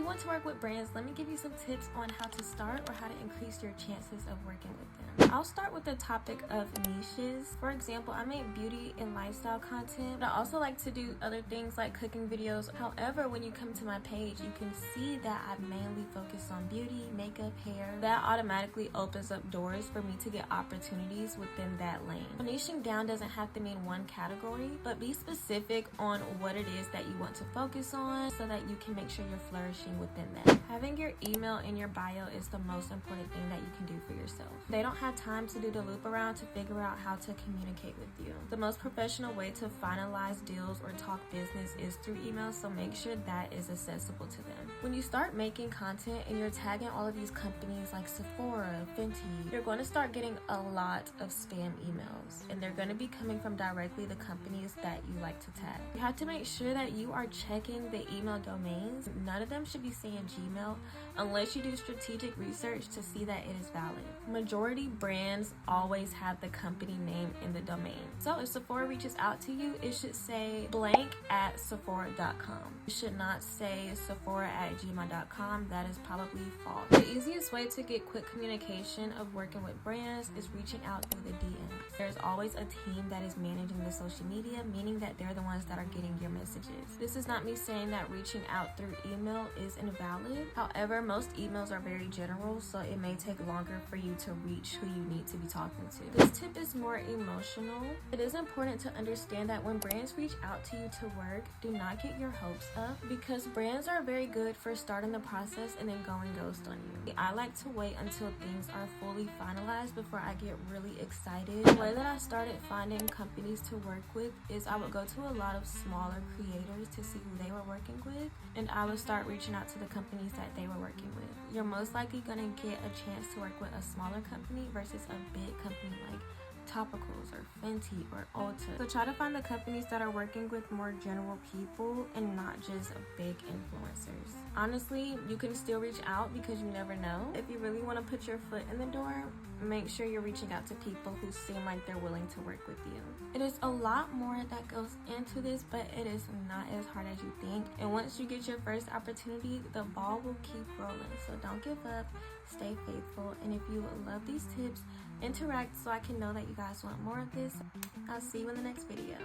want to work with brands, let me give you some tips on how to start or how to increase your chances of working with them. I'll start with the topic of niches. For example, I make beauty and lifestyle content, but I also like to do other things like cooking videos. However, when you come to my page, you can see that I mainly focus on beauty, makeup, hair. That automatically opens up doors for me to get opportunities within that lane. Niching down doesn't have to mean one category, but be specific on what it is that you want to focus on so that you can make sure you're flourishing within that. Having your email in your bio is the most important thing that you can do for yourself. They don't have time to do the loop around to figure out how to communicate with you. The most professional way to finalize deals or talk business is through email, so make sure that is accessible to them. When you start making content and you're tagging all of these companies like Sephora, Fenty, you're going to start getting a lot of spam emails, and they're going to be coming from directly the companies that you like to tag. You have to make sure that you are checking the email domains. None of them should be saying Gmail unless you do strategic research to see that it is valid. Majority brands always have the company name in the domain. So if Sephora reaches out to you, it should say blank@sephora.com. It should not say sephora@gmail.com. That is probably false. The easiest way to get quick communication of working with brands is reaching out through the DMs. There's always a team that is managing the social media, meaning that they're the ones that are getting your messages. This is not me saying that reaching out through email is invalid. However, most emails are very general, so it may take longer for you to reach who you need to be talking to. This tip is more emotional. It is important to understand that when brands reach out to you to work, do not get your hopes up, because brands are very good for starting the process and then going ghost on you. I like to wait until things are fully finalized before I get really excited. The way that I started finding companies to work with is I would go to a lot of smaller creators to see who they were working with, and I would start reaching out to the companies that they were working with. You're most likely going to get a chance to work with a smaller company versus a big company like Topicals or Fenty or Ulta. So try to find the companies that are working with more general people and not just big influencers. Honestly, you can still reach out because you never know. If you really want to put your foot in the door, make sure you're reaching out to people who seem like they're willing to work with you. It is a lot more that goes into this, but it is not as hard as you think. And once you get your first opportunity, the ball will keep rolling. So don't give up, stay faithful. And if you love these tips, interact so I can know that you guys want more of this. I'll see you in the next video.